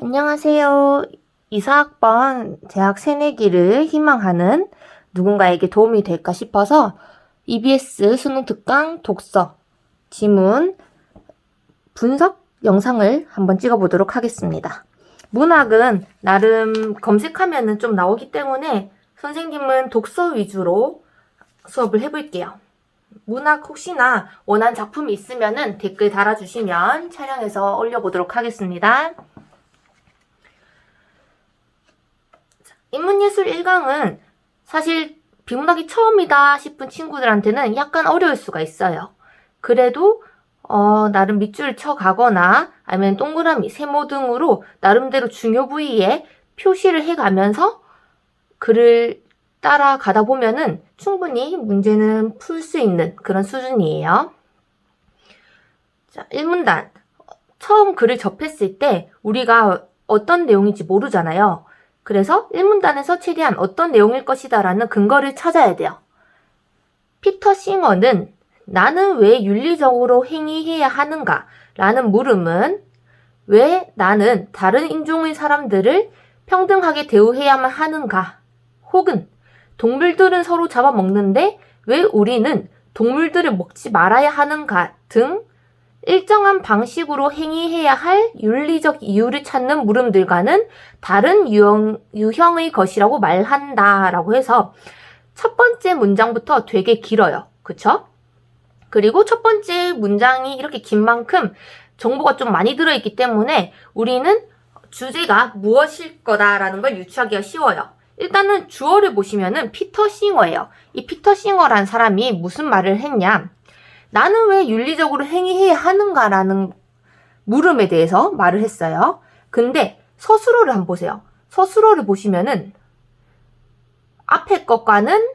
안녕하세요. 이사학번 대학 새내기를 희망하는 누군가에게 도움이 될까 싶어서 EBS 수능 특강 독서 지문 분석 영상을 한번 찍어보도록 하겠습니다. 문학은 나름 검색하면은 좀 나오기 때문에 선생님은 독서 위주로 수업을 해볼게요. 문학 혹시나 원하는 작품이 있으면은 댓글 달아주시면 촬영해서 올려보도록 하겠습니다. 인문예술 1강은 사실 비문학이 처음이다 싶은 친구들한테는 약간 어려울 수가 있어요. 그래도 나름 밑줄을 쳐가거나 아니면 동그라미, 세모 등으로 나름대로 중요 부위에 표시를 해가면서 글을 따라가다 보면은 충분히 문제는 풀 수 있는 그런 수준이에요. 자, 1문단. 처음 글을 접했을 때 우리가 어떤 내용인지 모르잖아요. 그래서 1문단에서 최대한 어떤 내용일 것이다 라는 근거를 찾아야 돼요. 피터 싱어는 나는 왜 윤리적으로 행위해야 하는가 라는 물음은 왜 나는 다른 인종의 사람들을 평등하게 대우해야만 하는가, 혹은 동물들은 서로 잡아먹는데 왜 우리는 동물들을 먹지 말아야 하는가 등 일정한 방식으로 행위해야 할 윤리적 이유를 찾는 물음들과는 다른 유형의 것이라고 말한다라고 해서 첫 번째 문장부터 되게 길어요. 그쵸? 그리고 첫 번째 문장이 이렇게 긴 만큼 정보가 좀 많이 들어있기 때문에 우리는 주제가 무엇일 거다라는 걸 유추하기가 쉬워요. 일단은 주어를 보시면은 피터 싱어예요. 이 피터 싱어란 사람이 무슨 말을 했냐? 나는 왜 윤리적으로 행위해야 하는가라는 물음에 대해서 말을 했어요. 근데 서술어를 한번 보세요. 서술어를 보시면은 앞에 것과는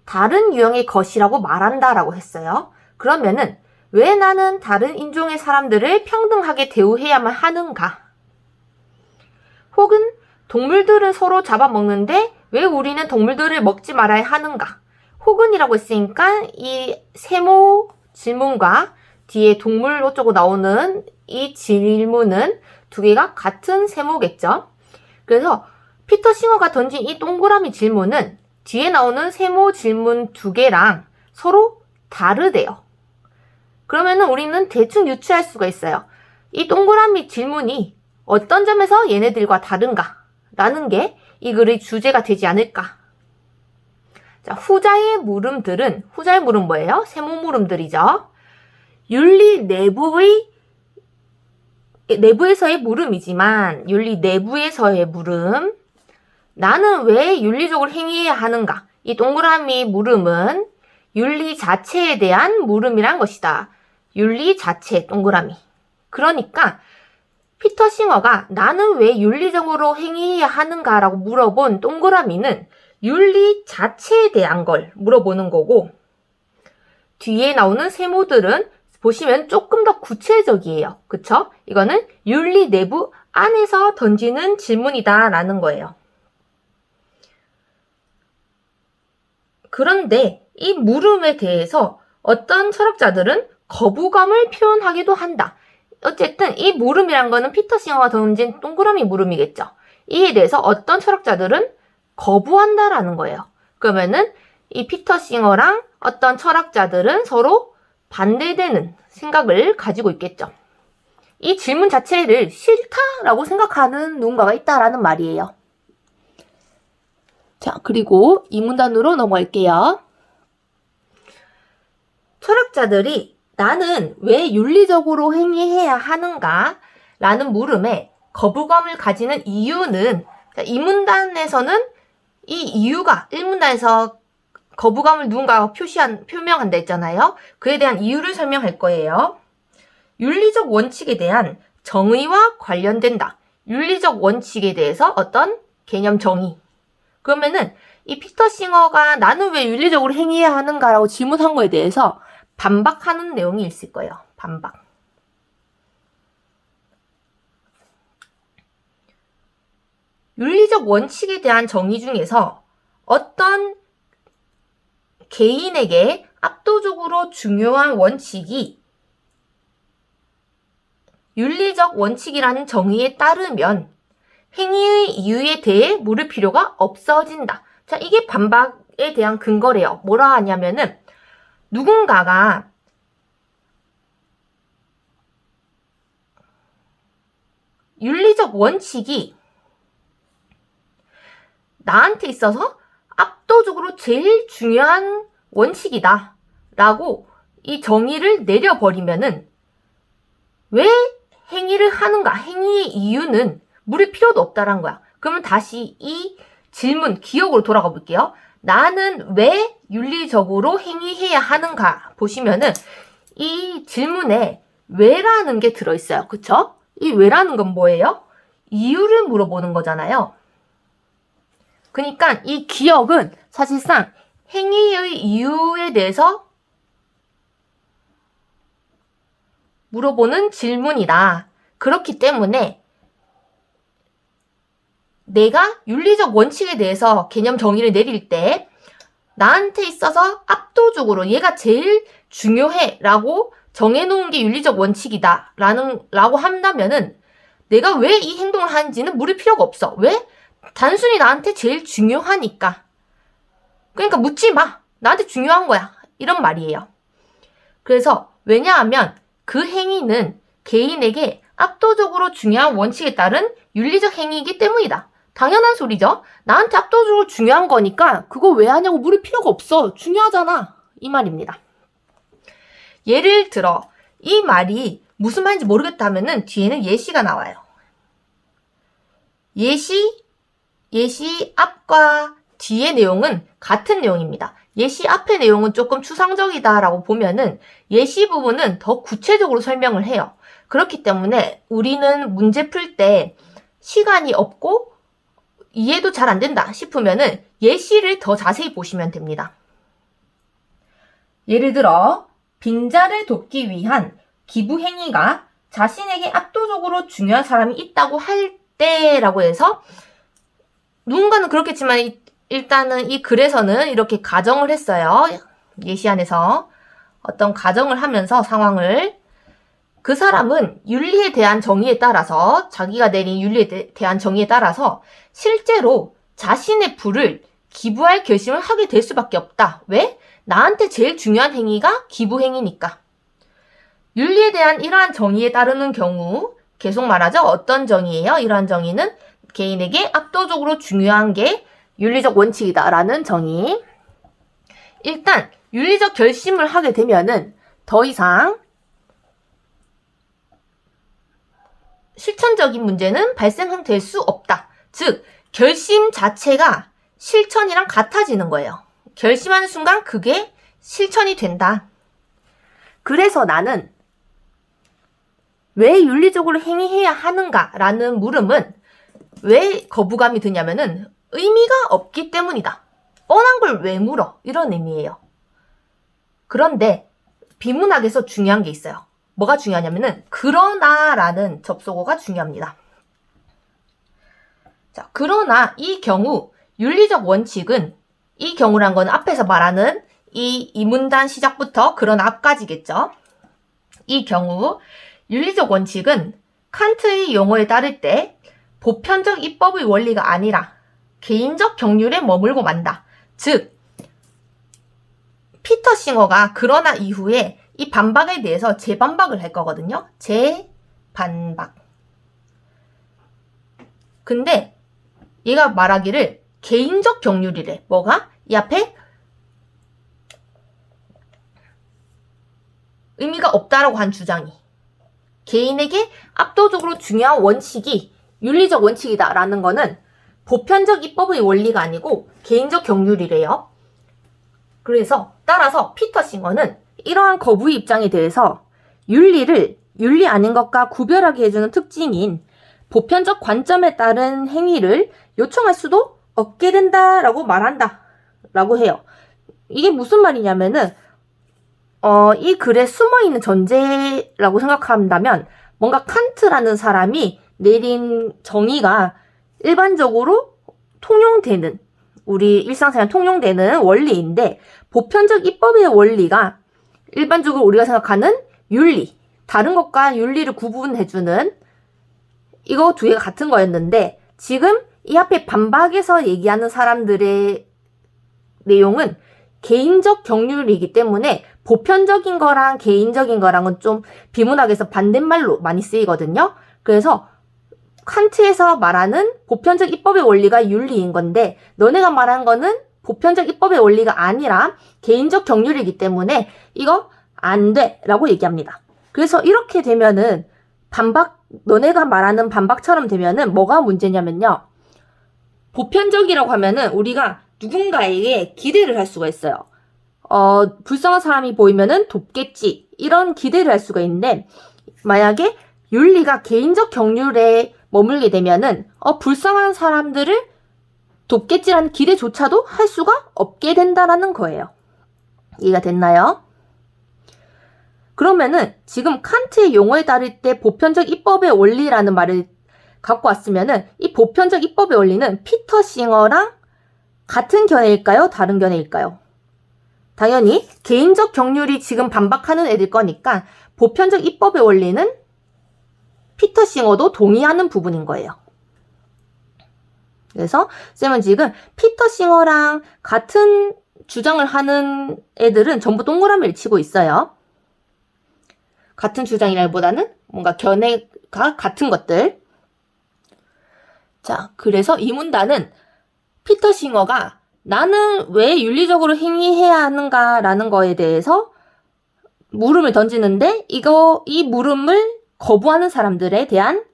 다른 유형의 것이라고 말한다라고 했어요. 그러면은 왜 나는 다른 인종의 사람들을 평등하게 대우해야만 하는가? 혹은 동물들은 서로 잡아먹는데 왜 우리는 동물들을 먹지 말아야 하는가? 혹은이라고 했으니까 이 세모 질문과 뒤에 동물 어쩌고 나오는 이 질문은 두 개가 같은 세모겠죠. 그래서 피터 싱어가 던진 이 동그라미 질문은 뒤에 나오는 세모 질문 두 개랑 서로 다르대요. 그러면은 우리는 대충 유추할 수가 있어요. 이 동그라미 질문이 어떤 점에서 얘네들과 다른가? 라는 게 이 글의 주제가 되지 않을까? 자, 후자의 물음들은, 후자의 물음 뭐예요? 세모 물음들이죠. 윤리 내부에서의 물음이지만, 윤리 내부에서의 물음, 나는 왜 윤리적으로 행위해야 하는가? 이 동그라미 물음은 윤리 자체에 대한 물음이란 것이다. 윤리 자체, 동그라미. 그러니까, 피터 싱어가 나는 왜 윤리적으로 행위해야 하는가라고 물어본 동그라미는 윤리 자체에 대한 걸 물어보는 거고, 뒤에 나오는 세모들은 보시면 조금 더 구체적이에요. 그쵸? 이거는 윤리 내부 안에서 던지는 질문이다라는 거예요. 그런데 이 물음에 대해서 어떤 철학자들은 거부감을 표현하기도 한다. 어쨌든 이 물음이란 거는 피터 싱어가 던진 동그라미 물음이겠죠. 이에 대해서 어떤 철학자들은 거부한다라는 거예요. 그러면은 이 피터 싱어랑 어떤 철학자들은 서로 반대되는 생각을 가지고 있겠죠. 이 질문 자체를 싫다라고 생각하는 누군가가 있다라는 말이에요. 자, 그리고 이 문단으로 넘어갈게요. 철학자들이 나는 왜 윤리적으로 행위해야 하는가? 라는 물음에 거부감을 가지는 이유는, 이 문단에서는 이 이유가 1문단에서 거부감을 누군가가 표명한다 했잖아요. 그에 대한 이유를 설명할 거예요. 윤리적 원칙에 대한 정의와 관련된다. 윤리적 원칙에 대해서 어떤 개념 정의. 그러면은 이 피터 싱어가 나는 왜 윤리적으로 행위해야 하는가라고 질문한 거에 대해서 반박하는 내용이 있을 거예요. 반박. 윤리적 원칙에 대한 정의 중에서 어떤 개인에게 압도적으로 중요한 원칙이 윤리적 원칙이라는 정의에 따르면 행위의 이유에 대해 물을 필요가 없어진다. 자, 이게 반박에 대한 근거래요. 뭐라 하냐면은 누군가가 윤리적 원칙이 나한테 있어서 압도적으로 제일 중요한 원칙이다 라고 이 정의를 내려버리면은 왜 행위를 하는가? 행위의 이유는 물을 필요도 없다라는 거야. 그러면 다시 이 질문 기억으로 돌아가 볼게요. 나는 왜 윤리적으로 행위해야 하는가? 보시면은 이 질문에 왜라는 게 들어있어요. 그쵸? 이 왜라는 건 뭐예요? 이유를 물어보는 거잖아요. 그러니까 이 기억은 사실상 행위의 이유에 대해서 물어보는 질문이다. 그렇기 때문에 내가 윤리적 원칙에 대해서 개념 정의를 내릴 때 나한테 있어서 압도적으로 얘가 제일 중요해 라고 정해놓은 게 윤리적 원칙이다 라고 한다면은 내가 왜 이 행동을 하는지는 물을 필요가 없어. 왜? 단순히 나한테 제일 중요하니까. 그러니까 묻지 마. 나한테 중요한 거야. 이런 말이에요. 그래서 왜냐하면 그 행위는 개인에게 압도적으로 중요한 원칙에 따른 윤리적 행위이기 때문이다. 당연한 소리죠. 나한테 압도적으로 중요한 거니까 그거 왜 하냐고 물을 필요가 없어. 중요하잖아. 이 말입니다. 예를 들어 이 말이 무슨 말인지 모르겠다면은 뒤에는 예시가 나와요. 예시 앞과 뒤의 내용은 같은 내용입니다. 예시 앞의 내용은 조금 추상적이다라고 보면은 예시 부분은 더 구체적으로 설명을 해요. 그렇기 때문에 우리는 문제 풀 때 시간이 없고 이해도 잘 안 된다 싶으면은 예시를 더 자세히 보시면 됩니다. 예를 들어 빈자를 돕기 위한 기부 행위가 자신에게 압도적으로 중요한 사람이 있다고 할 때라고 해서 누군가는 그렇겠지만 일단은 이 글에서는 이렇게 가정을 했어요. 예시 안에서 어떤 가정을 하면서 상황을 그 사람은 윤리에 대한 정의에 따라서 자기가 내린 윤리에 대한 정의에 따라서 실제로 자신의 부를 기부할 결심을 하게 될 수밖에 없다. 왜? 나한테 제일 중요한 행위가 기부 행위니까. 윤리에 대한 이러한 정의에 따르는 경우 계속 말하죠. 어떤 정의예요? 이러한 정의는 개인에게 압도적으로 중요한 게 윤리적 원칙이다라는 정의. 일단 윤리적 결심을 하게 되면은 더 이상 실천적인 문제는 발생될 수 없다. 즉 결심 자체가 실천이랑 같아지는 거예요. 결심하는 순간 그게 실천이 된다. 그래서 나는 왜 윤리적으로 행위해야 하는가라는 물음은 왜 거부감이 드냐면은 의미가 없기 때문이다. 뻔한 걸 왜 물어? 이런 의미예요. 그런데 비문학에서 중요한 게 있어요. 뭐가 중요하냐면은 그러나라는 접속어가 중요합니다. 자, 그러나 이 경우 윤리적 원칙은 이 경우란 건 앞에서 말하는 이 문단 시작부터 그러나 앞까지겠죠. 이 경우 윤리적 원칙은 칸트의 용어에 따를 때 보편적 입법의 원리가 아니라 개인적 경륜에 머물고 만다. 즉 피터 싱어가 그러나 이후에 이 반박에 대해서 재반박을 할 거거든요. 재반박. 근데 얘가 말하기를 개인적 경륜이래. 뭐가? 이 앞에 의미가 없다라고 한 주장이. 개인에게 압도적으로 중요한 원칙이 윤리적 원칙이다라는 거는 보편적 입법의 원리가 아니고 개인적 경륜이래요. 그래서 따라서 피터 싱어는 이러한 거부의 입장에 대해서 윤리를 윤리 아닌 것과 구별하게 해주는 특징인 보편적 관점에 따른 행위를 요청할 수도 없게 된다라고 말한다 라고 해요. 이게 무슨 말이냐면은 이 글에 숨어있는 전제라고 생각한다면 뭔가 칸트라는 사람이 내린 정의가 일반적으로 통용되는 우리 일상생활 통용되는 원리인데 보편적 입법의 원리가 일반적으로 우리가 생각하는 윤리 다른 것과 윤리를 구분해주는 이거 두 개가 같은 거였는데 지금 이 앞에 반박에서 얘기하는 사람들의 내용은 개인적 경륜이기 때문에 보편적인 거랑 개인적인 거랑은 좀 비문학에서 반대말로 많이 쓰이거든요. 그래서 칸트에서 말하는 보편적 입법의 원리가 윤리인 건데 너네가 말한 거는 보편적 입법의 원리가 아니라 개인적 경륜이기 때문에 이거 안 돼 라고 얘기합니다. 그래서 이렇게 되면은 너네가 말하는 반박처럼 되면은 뭐가 문제냐면요. 보편적이라고 하면은 우리가 누군가에게 기대를 할 수가 있어요. 불쌍한 사람이 보이면은 돕겠지. 이런 기대를 할 수가 있는데, 만약에 윤리가 개인적 경륜에 머물게 되면은, 불쌍한 사람들을 돕겠지라는 기대조차도 할 수가 없게 된다라는 거예요. 이해가 됐나요? 그러면은 지금 칸트의 용어에 따를 때 보편적 입법의 원리라는 말을 갖고 왔으면은 이 보편적 입법의 원리는 피터 싱어랑 같은 견해일까요? 다른 견해일까요? 당연히 개인적 경륜이 지금 반박하는 애들 거니까 보편적 입법의 원리는 피터 싱어도 동의하는 부분인 거예요. 그래서 쌤은 지금 피터 싱어랑 같은 주장을 하는 애들은 전부 동그라미를 치고 있어요. 같은 주장이라기보다는 뭔가 견해가 같은 것들. 자, 그래서 이 문단은 피터 싱어가 나는 왜 윤리적으로 행위해야 하는가라는 거에 대해서 물음을 던지는데 이 물음을 거부하는 사람들에 대한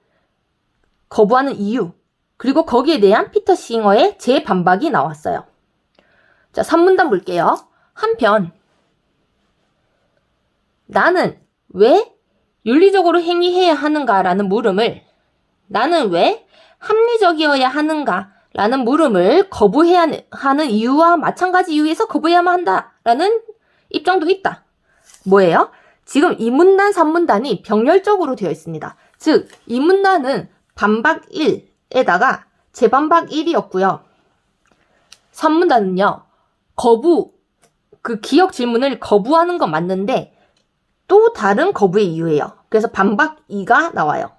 거부하는 이유 그리고 거기에 대한 피터 싱어의 재반박이 나왔어요. 자, 3문단 볼게요. 한편 나는 왜 윤리적으로 행위해야 하는가라는 물음을 나는 왜 합리적이어야 하는가라는 물음을 거부해야 하는 이유와 마찬가지 이유에서 거부해야만 한다라는 입장도 있다. 뭐예요? 지금 이 문단, 3문단이 병렬적으로 되어 있습니다. 즉, 이 문단은 반박 1에다가 재반박 1이었고요. 3문단은요. 기억 질문을 거부하는 건 맞는데 또 다른 거부의 이유예요. 그래서 반박 2가 나와요.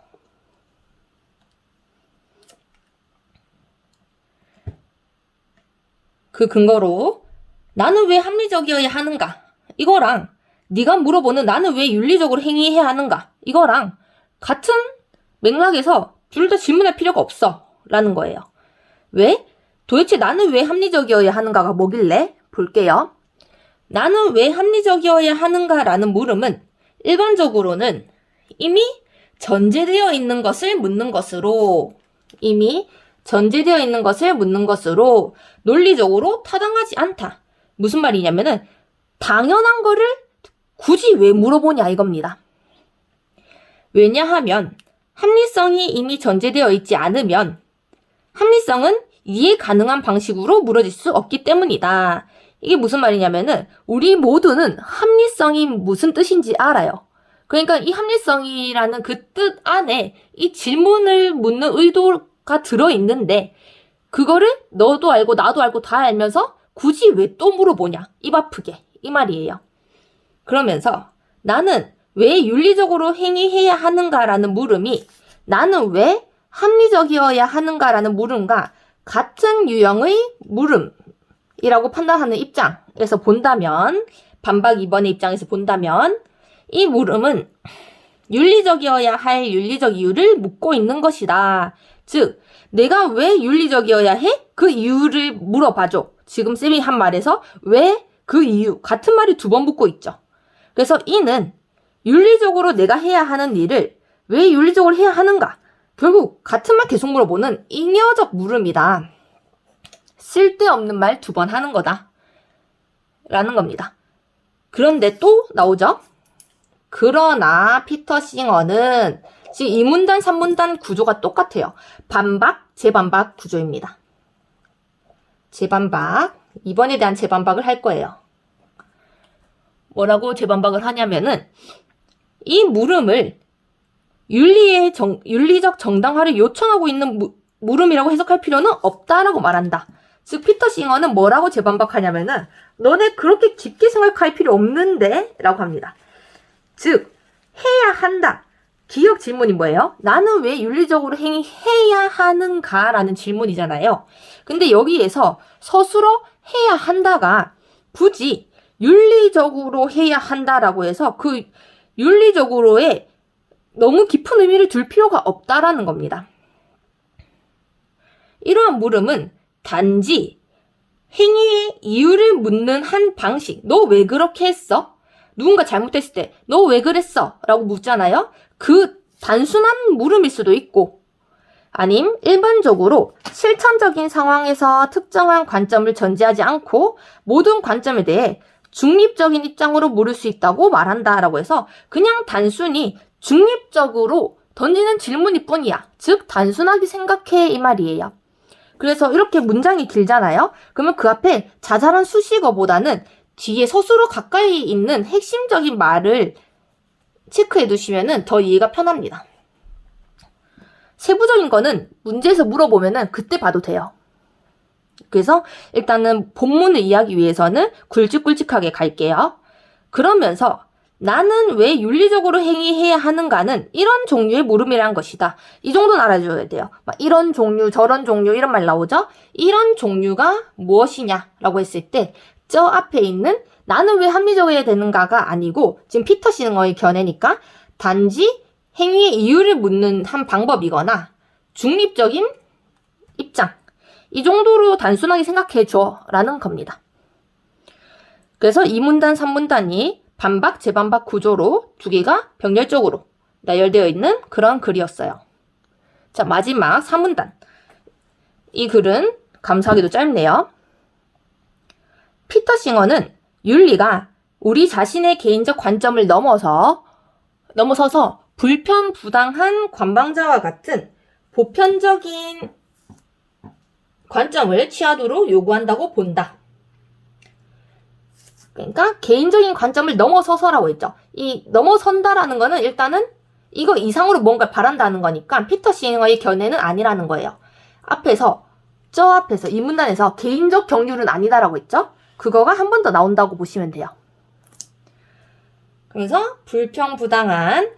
그 근거로 나는 왜 합리적이어야 하는가? 이거랑 네가 물어보는 나는 왜 윤리적으로 행위해야 하는가? 이거랑 같은 맥락에서 둘 다 질문할 필요가 없어 라는 거예요. 왜? 도대체 나는 왜 합리적이어야 하는가가 뭐길래? 볼게요. 나는 왜 합리적이어야 하는가라는 물음은 일반적으로는 이미 전제되어 있는 것을 묻는 것으로 논리적으로 타당하지 않다. 무슨 말이냐면은 당연한 거를 굳이 왜 물어보냐 이겁니다. 왜냐하면 합리성이 이미 전제되어 있지 않으면 합리성은 이해 가능한 방식으로 물어질 수 없기 때문이다. 이게 무슨 말이냐면은 우리 모두는 합리성이 무슨 뜻인지 알아요. 그러니까 이 합리성이라는 그 뜻 안에 이 질문을 묻는 의도가 들어있는데 그거를 너도 알고 나도 알고 다 알면서 굳이 왜 또 물어보냐. 입 아프게. 이 말이에요. 그러면서 나는 왜 윤리적으로 행위해야 하는가라는 물음이 나는 왜 합리적이어야 하는가라는 물음과 같은 유형의 물음이라고 판단하는 입장에서 본다면 반박 2번의 입장에서 본다면 이 물음은 윤리적이어야 할 윤리적 이유를 묻고 있는 것이다. 즉 내가 왜 윤리적이어야 해? 그 이유를 물어봐줘. 지금 쌤이 한 말에서 왜 그 이유 같은 말이 2번 붙고 있죠. 그래서 이는 윤리적으로 내가 해야 하는 일을 왜 윤리적으로 해야 하는가? 결국 같은 말 계속 물어보는 잉여적 물음이다. 쓸데없는 말 2번 하는 거다. 라는 겁니다. 그런데 또 나오죠. 그러나 피터 싱어는 지금 2문단, 3문단 구조가 똑같아요. 반박, 재반박 구조입니다. 재반박, 2번에 대한 재반박을 할 거예요. 뭐라고 재반박을 하냐면은 이 물음을 윤리적 정당화를 요청하고 있는 물음이라고 해석할 필요는 없다라고 말한다. 즉 피터 싱어는 뭐라고 재반박하냐면은 너네 그렇게 깊게 생각할 필요 없는데 라고 합니다. 즉 해야 한다. 기억 질문이 뭐예요? 나는 왜 윤리적으로 행위해야 하는가? 라는 질문이잖아요. 근데 여기에서 스스로 해야 한다가 굳이 윤리적으로 해야 한다라고 해서 그 윤리적으로에 너무 깊은 의미를 둘 필요가 없다라는 겁니다. 이러한 물음은 단지 행위의 이유를 묻는 한 방식. 너 왜 그렇게 했어? 누군가 잘못했을 때 너 왜 그랬어? 라고 묻잖아요. 그 단순한 물음일 수도 있고 아님 일반적으로 실천적인 상황에서 특정한 관점을 전제하지 않고 모든 관점에 대해 중립적인 입장으로 물을 수 있다고 말한다라고 해서 그냥 단순히 중립적으로 던지는 질문일 뿐이야. 즉 단순하게 생각해 이 말이에요. 그래서 이렇게 문장이 길잖아요. 그러면 그 앞에 자잘한 수식어보다는 뒤에 서술어 가까이 있는 핵심적인 말을 체크해 두시면 더 이해가 편합니다. 세부적인 거는 문제에서 물어보면 그때 봐도 돼요. 그래서 일단은 본문을 이해하기 위해서는 굵직굵직하게 갈게요. 그러면서 나는 왜 윤리적으로 행위해야 하는가는 이런 종류의 물음이란 것이다. 이 정도는 알아줘야 돼요. 막 이런 종류, 저런 종류 이런 말 나오죠? 이런 종류가 무엇이냐라고 했을 때 저 앞에 있는 나는 왜 합리적이어야 되는가가 아니고 지금 피터 싱어의 견해니까 단지 행위의 이유를 묻는 한 방법이거나 중립적인 입장 이 정도로 단순하게 생각해줘 라는 겁니다. 그래서 2문단, 3문단이 반박, 재반박 구조로 두 개가 병렬적으로 나열되어 있는 그런 글이었어요. 자, 마지막 3문단. 이 글은 감사하게도 짧네요. 피터 싱어는 윤리가 우리 자신의 개인적 관점을 넘어서서 불편부당한 관방자와 같은 보편적인 관점을 취하도록 요구한다고 본다. 그러니까 개인적인 관점을 넘어서서라고 했죠. 이 넘어선다라는 거는 일단은 이거 이상으로 뭔가 바란다는 거니까 피터 싱어의 견해는 아니라는 거예요. 저 앞에서 이 문단에서 개인적 경륜은 아니다라고 했죠. 그거가 한 번 더 나온다고 보시면 돼요. 그래서 불평부당한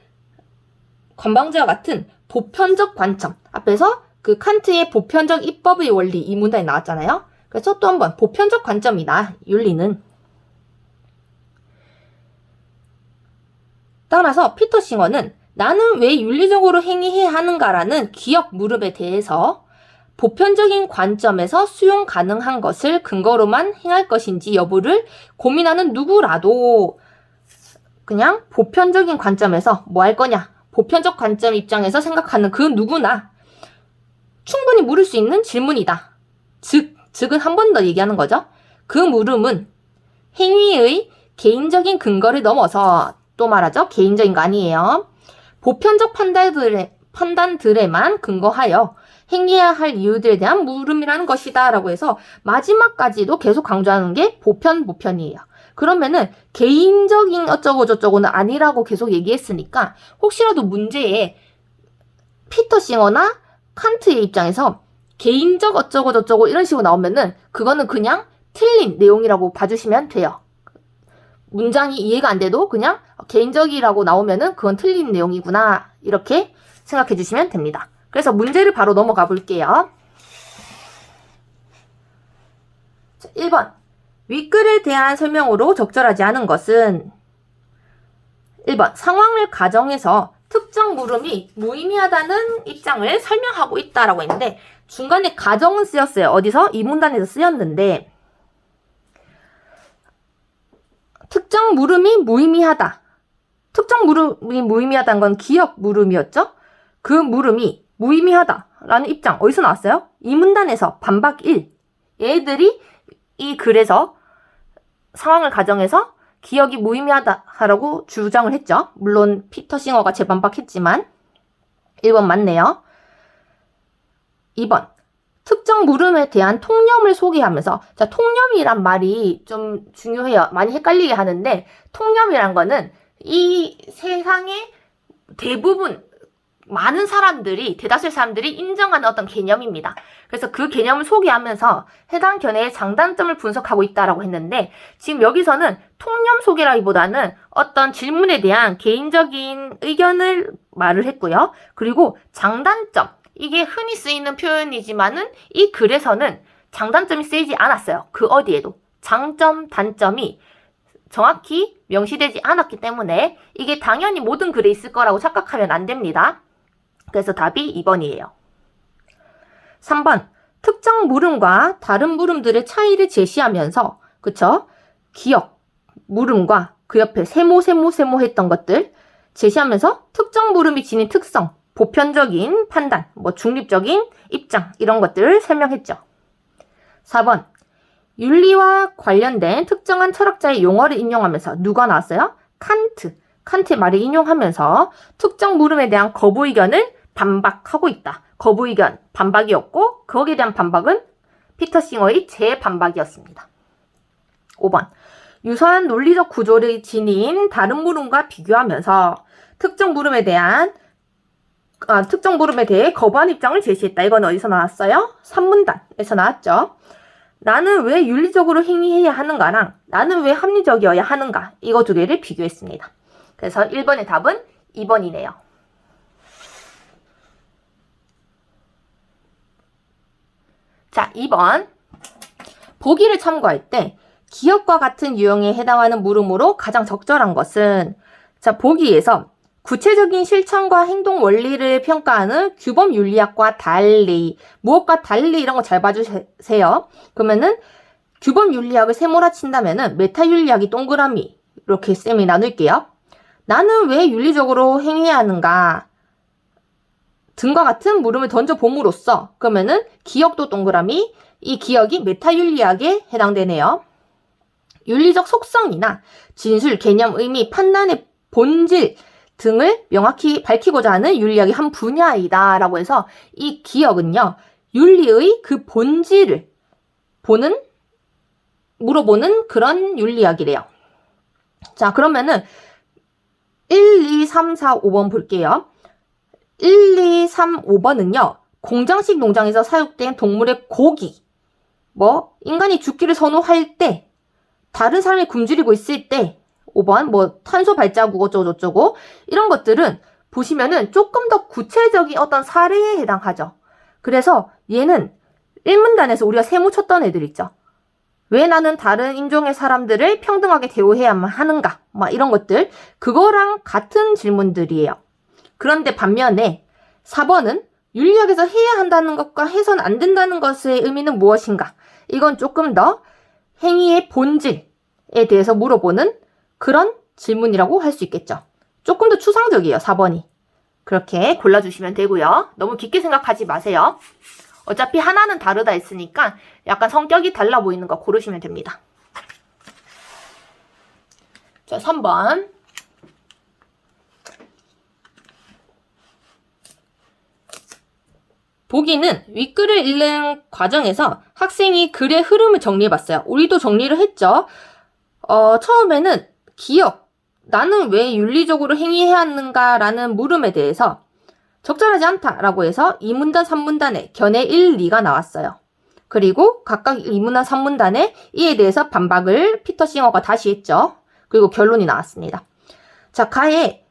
관방자와 같은 보편적 관점. 앞에서 그 칸트의 보편적 입법의 원리 이 문단이 나왔잖아요. 그래서 또 한 번 보편적 관점이다. 윤리는. 따라서 피터 싱어는 나는 왜 윤리적으로 행위해야 하는가라는 기억 물음에 대해서 보편적인 관점에서 수용 가능한 것을 근거로만 행할 것인지 여부를 고민하는 누구라도 그냥 보편적인 관점에서 뭐 할 거냐, 보편적 관점 입장에서 생각하는 그 누구나 충분히 물을 수 있는 질문이다. 즉은 한 번 더 얘기하는 거죠. 그 물음은 행위의 개인적인 근거를 넘어서 또 말하죠. 개인적인 거 아니에요. 보편적 판단들에만 근거하여 행해야 할 이유들에 대한 물음이라는 것이다 라고 해서 마지막까지도 계속 강조하는 게 보편이에요. 그러면은 개인적인 어쩌고저쩌고는 아니라고 계속 얘기했으니까 혹시라도 문제에 피터 싱어나 칸트의 입장에서 개인적 어쩌고저쩌고 이런 식으로 나오면은 그거는 그냥 틀린 내용이라고 봐주시면 돼요. 문장이 이해가 안 돼도 그냥 개인적이라고 나오면은 그건 틀린 내용이구나 이렇게 생각해 주시면 됩니다. 그래서 문제를 바로 넘어가 볼게요. 자, 1번. 윗글에 대한 설명으로 적절하지 않은 것은 1번. 상황을 가정해서 특정 물음이 무의미하다는 입장을 설명하고 있다라고 했는데 중간에 가정은 쓰였어요. 어디서? 이 문단에서 쓰였는데 특정 물음이 무의미하다. 특정 물음이 무의미하다는 건 기억 물음이었죠? 그 물음이 무의미하다라는 입장 어디서 나왔어요? 이 문단에서 반박 1. 얘들이 이 글에서 상황을 가정해서 기억이 무의미하다라고 주장을 했죠. 물론 피터 싱어가 재반박했지만 1번 맞네요. 2번. 특정 물음에 대한 통념을 소개하면서 자, 통념이란 말이 좀 중요해요. 많이 헷갈리게 하는데 통념이란 거는 이 세상의 대부분 많은 사람들이, 대다수의 사람들이 인정하는 어떤 개념입니다. 그래서 그 개념을 소개하면서 해당 견해의 장단점을 분석하고 있다라고 했는데, 지금 여기서는 통념 소개라기보다는 어떤 질문에 대한 개인적인 의견을 말을 했고요. 그리고 장단점, 이게 흔히 쓰이는 표현이지만은 이 글에서는 장단점이 쓰이지 않았어요. 그 어디에도. 장점, 단점이 정확히 명시되지 않았기 때문에 이게 당연히 모든 글에 있을 거라고 착각하면 안 됩니다. 그래서 답이 2번이에요. 3번. 특정 물음과 다른 물음들의 차이를 제시하면서, 그쵸? 기역, 물음과 그 옆에 세모 했던 것들 제시하면서 특정 물음이 지닌 특성, 보편적인 판단, 중립적인 입장, 이런 것들을 설명했죠. 4번. 윤리와 관련된 특정한 철학자의 용어를 인용하면서 누가 나왔어요? 칸트의 말을 인용하면서 특정 물음에 대한 거부 의견을 반박하고 있다. 거부 의견, 반박이었고 거기에 대한 반박은 피터 싱어의 재반박이었습니다. 5번. 유사한 논리적 구조를 지닌 다른 물음과 비교하면서 특정 물음에 대해 거부한 입장을 제시했다. 이건 어디서 나왔어요? 산문단에서 나왔죠. 나는 왜 윤리적으로 행위해야 하는가랑 나는 왜 합리적이어야 하는가, 이거 두 개를 비교했습니다. 그래서 1번의 답은 2번이네요. 자, 2번. 보기를 참고할 때 기역과 같은 유형에 해당하는 물음으로 가장 적절한 것은, 자, 보기에서 구체적인 실천과 행동 원리를 평가하는 규범 윤리학과 달리, 무엇과 달리, 이런 거 잘 봐주세요. 그러면은 규범 윤리학을 세모라 친다면은 메타 윤리학이 동그라미, 이렇게 쌤이 나눌게요. 나는 왜 윤리적으로 행해야 하는가 등과 같은 물음을 던져봄으로써, 그러면은 기역도 동그라미, 이 기역이 메타 윤리학에 해당되네요. 윤리적 속성이나 진술, 개념, 의미, 판단의 본질 등을 명확히 밝히고자 하는 윤리학의 한 분야이다 라고 해서 이 기역은요, 윤리의 그 본질을 물어보는 그런 윤리학이래요. 자, 그러면은 1, 2, 3, 4, 5번 볼게요. 1, 2, 3, 5번은요, 공장식 농장에서 사육된 동물의 고기, 인간이 죽기를 선호할 때, 다른 사람이 굶주리고 있을 때, 5번 탄소 발자국 어쩌고저쩌고, 이런 것들은 보시면은 조금 더 구체적인 어떤 사례에 해당하죠. 그래서 얘는 1문단에서 우리가 세모 쳤던 애들 있죠. 왜 나는 다른 인종의 사람들을 평등하게 대우해야만 하는가, 이런 것들, 그거랑 같은 질문들이에요. 그런데 반면에 4번은 윤리학에서 해야 한다는 것과 해서는 안 된다는 것의 의미는 무엇인가, 이건 조금 더 행위의 본질에 대해서 물어보는 그런 질문이라고 할 수 있겠죠. 조금 더 추상적이에요, 4번이. 그렇게 골라주시면 되고요. 너무 깊게 생각하지 마세요. 어차피 하나는 다르다 했으니까 약간 성격이 달라 보이는 거 고르시면 됩니다. 자, 3번. 보기는 윗글을 읽는 과정에서 학생이 글의 흐름을 정리해봤어요. 우리도 정리를 했죠. 처음에는 기역, 나는 왜 윤리적으로 행위해야 하는가라는 물음에 대해서 적절하지 않다라고 해서 2문단, 3문단에 견해 1, 2가 나왔어요. 그리고 각각 2문단, 3문단에 이에 대해서 반박을 피터 싱어가 다시 했죠. 그리고 결론이 나왔습니다. 자, 가는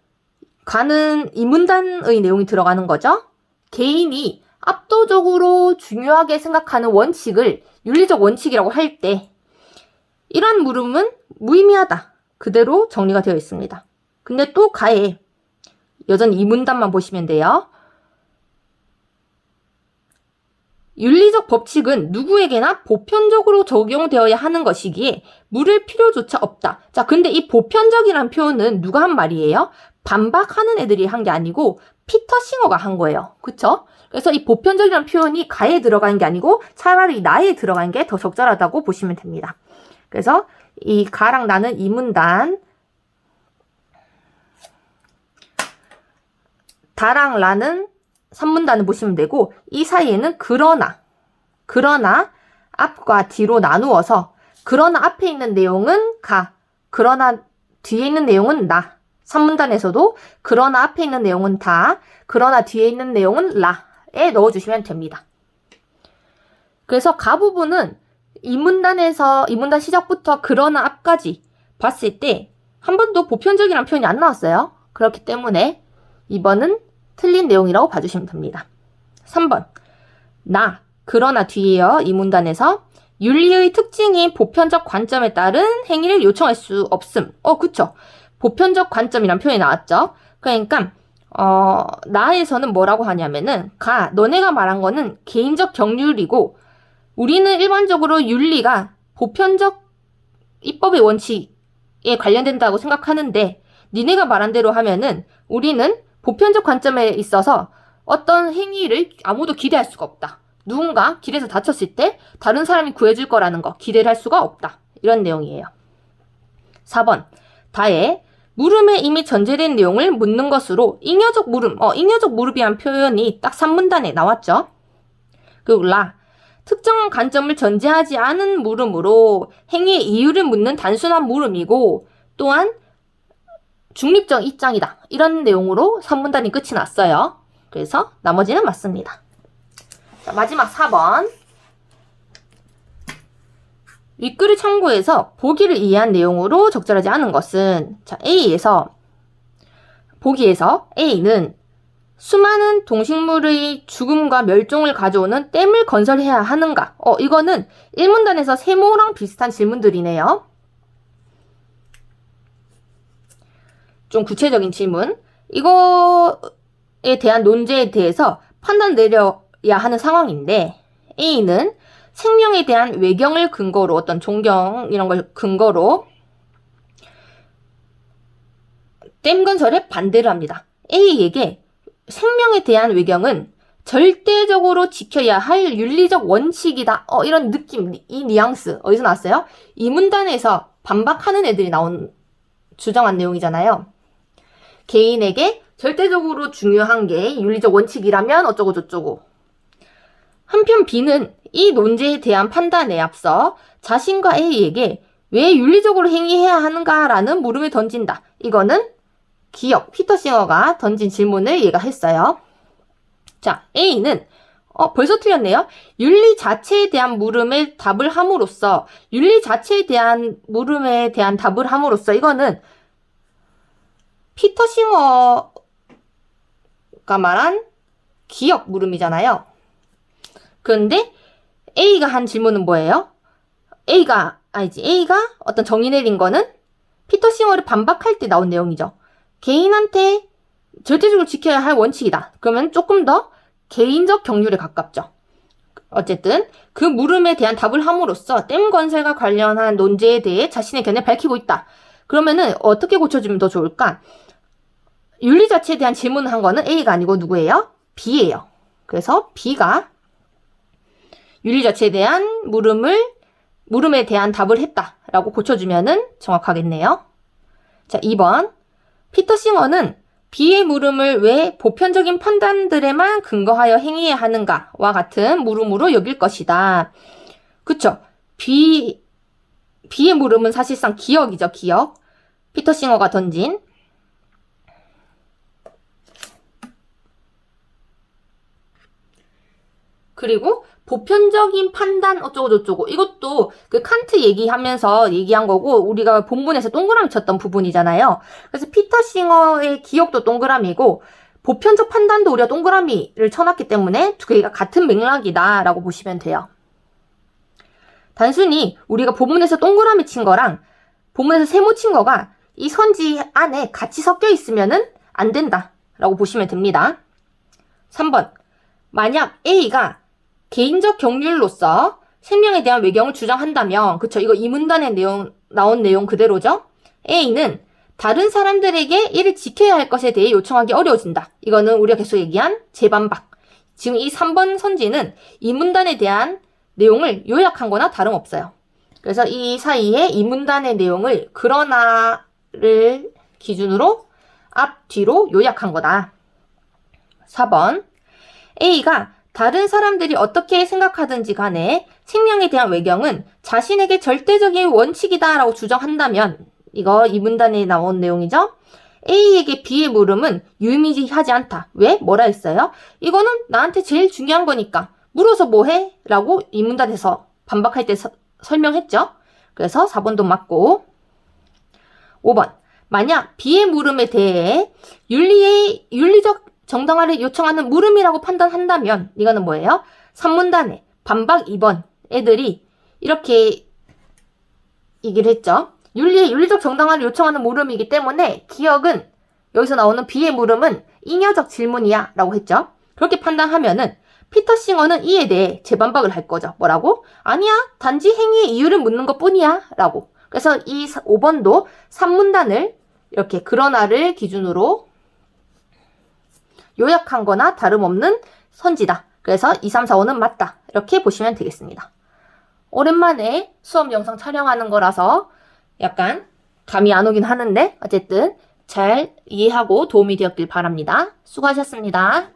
2문단의 내용이 들어가는 거죠. 개인이 압도적으로 중요하게 생각하는 원칙을 윤리적 원칙이라고 할 때 이러한 물음은 무의미하다, 그대로 정리가 되어 있습니다. 근데 또 가에 여전히 이 문단만 보시면 돼요. 윤리적 법칙은 누구에게나 보편적으로 적용되어야 하는 것이기에 물을 필요조차 없다. 자, 근데 이 보편적이라는 표현은 누가 한 말이에요? 반박하는 애들이 한 게 아니고 피터 싱어가 한 거예요. 그쵸? 그래서 이 보편적이라는 표현이 가에 들어간 게 아니고 차라리 나에 들어간 게 더 적절하다고 보시면 됩니다. 그래서 이 가랑 나는 이 문단, 다랑 라는 3문단을 보시면 되고, 이 사이에는 그러나 앞과 뒤로 나누어서 그러나 앞에 있는 내용은 가, 그러나 뒤에 있는 내용은 나, 3문단에서도 그러나 앞에 있는 내용은 다, 그러나 뒤에 있는 내용은 라에 넣어주시면 됩니다. 그래서 가부분은 이 문단 시작부터 그러나 앞까지 봤을 때 한 번도 보편적이라는 표현이 안 나왔어요. 그렇기 때문에 2번은 틀린 내용이라고 봐주시면 됩니다. 3번 그러나 뒤에요. 이 문단에서 윤리의 특징인 보편적 관점에 따른 행위를 요청할 수 없음. 그쵸. 보편적 관점이란 표현이 나왔죠. 그러니까 나에서는 뭐라고 하냐면은 너네가 말한 거는 개인적 경륜이고 우리는 일반적으로 윤리가 보편적 입법의 원칙에 관련된다고 생각하는데 니네가 말한 대로 하면은 우리는 보편적 관점에 있어서 어떤 행위를 아무도 기대할 수가 없다. 누군가 길에서 다쳤을 때 다른 사람이 구해줄 거라는 거 기대를 할 수가 없다. 이런 내용이에요. 4번 다에 물음에 이미 전제된 내용을 묻는 것으로 잉여적 물음, 잉여적 물음이란 표현이 딱 3문단에 나왔죠. 그리고 특정한 관점을 전제하지 않은 물음으로 행위의 이유를 묻는 단순한 물음이고 또한 중립적 입장이다. 이런 내용으로 3문단이 끝이 났어요. 그래서 나머지는 맞습니다. 자, 마지막 4번. 윗글을 참고해서 보기를 이해한 내용으로 적절하지 않은 것은 보기에서 A는 수많은 동식물의 죽음과 멸종을 가져오는 댐을 건설해야 하는가? 이거는 1문단에서 세모랑 비슷한 질문들이네요. 좀 구체적인 질문. 이거에 대한 논제에 대해서 판단 내려야 하는 상황인데 A는 생명에 대한 외경을 근거로 어떤 존경 이런 걸 근거로 댐 건설에 반대를 합니다. A에게 생명에 대한 외경은 절대적으로 지켜야 할 윤리적 원칙이다. 이런 느낌, 이 뉘앙스 어디서 나왔어요? 이 문단에서 반박하는 애들이 주장한 내용이잖아요. 개인에게 절대적으로 중요한 게 윤리적 원칙이라면 어쩌고 저쩌고. 한편 B는 이 논제에 대한 판단에 앞서 자신과 A에게 왜 윤리적으로 행위해야 하는가라는 물음을 던진다. 이거는 피터 싱어가 던진 질문을 얘가 했어요. 자, A는 벌써 틀렸네요. 윤리 자체에 대한 물음에 답을 함으로써 이거는 피터 싱어가 말한 기억 물음이잖아요. 그런데 A가 한 질문은 뭐예요? A가 어떤 정의 내린 거는 피터 싱어를 반박할 때 나온 내용이죠. 개인한테 절대적으로 지켜야 할 원칙이다. 그러면 조금 더 개인적 경륜에 가깝죠. 어쨌든 그 물음에 대한 답을 함으로써 댐 건설과 관련한 논제에 대해 자신의 견해를 밝히고 있다. 그러면은 어떻게 고쳐주면 더 좋을까? 윤리 자체에 대한 질문을 한 거는 A가 아니고 누구예요? B예요. 그래서 B가 윤리 자체에 대한 물음에 대한 답을 했다라고 고쳐주면은 정확하겠네요. 자, 2번. 피터 싱어는 B의 물음을 왜 보편적인 판단들에만 근거하여 행위해야 하는가와 같은 물음으로 여길 것이다. 그쵸? B의 물음은 사실상 기억이죠, 기억. 피터 싱어가 던진. 그리고 보편적인 판단 어쩌고저쩌고 이것도 그 칸트 얘기한 거고 우리가 본문에서 동그라미 쳤던 부분이잖아요. 그래서 피터 싱어의 기억도 동그라미고 보편적 판단도 우리가 동그라미를 쳐놨기 때문에 두 개가 같은 맥락이다라고 보시면 돼요. 단순히 우리가 본문에서 동그라미 친 거랑 본문에서 세모 친 거가 이 선지 안에 같이 섞여 있으면은 안 된다라고 보시면 됩니다. 3번. 만약 A가 개인적 경륜로서 생명에 대한 외경을 주장한다면, 그쵸? 이거 이 문단에 나온 내용 그대로죠? A는 다른 사람들에게 이를 지켜야 할 것에 대해 요청하기 어려워진다. 이거는 우리가 계속 얘기한 재반박. 지금 이 3번 선지는 이 문단에 대한 내용을 요약한 거나 다름없어요. 그래서 이 사이에 이 문단의 내용을 그러나를 기준으로 앞, 뒤로 요약한 거다. 4번. A가 다른 사람들이 어떻게 생각하든지 간에 생명에 대한 외경은 자신에게 절대적인 원칙이다라고 주장한다면, 이거 이 문단에 나온 내용이죠. A에게 B의 물음은 유의미하지 않다. 왜? 뭐라 했어요? 이거는 나한테 제일 중요한 거니까 물어서 뭐해? 라고 이 문단에서 반박할 때 설명했죠. 그래서 4번도 맞고 5번 만약 B의 물음에 대해 윤리적 정당화를 요청하는 물음이라고 판단한다면 이거는 뭐예요? 3문단에 반박 2번 애들이 이렇게 얘기를 했죠. 윤리적 정당화를 요청하는 물음이기 때문에 기억은 여기서 나오는 B의 물음은 잉여적 질문이야 라고 했죠. 그렇게 판단하면은 피터 싱어는 이에 대해 재반박을 할 거죠. 뭐라고? 아니야, 단지 행위의 이유를 묻는 것 뿐이야 라고. 그래서 이 5번도 3문단을 이렇게 그러나를 기준으로 요약한 거나 다름없는 선지다. 그래서 2, 3, 4, 5는 맞다. 이렇게 보시면 되겠습니다. 오랜만에 수업 영상 촬영하는 거라서 약간 감이 안 오긴 하는데 어쨌든 잘 이해하고 도움이 되었길 바랍니다. 수고하셨습니다.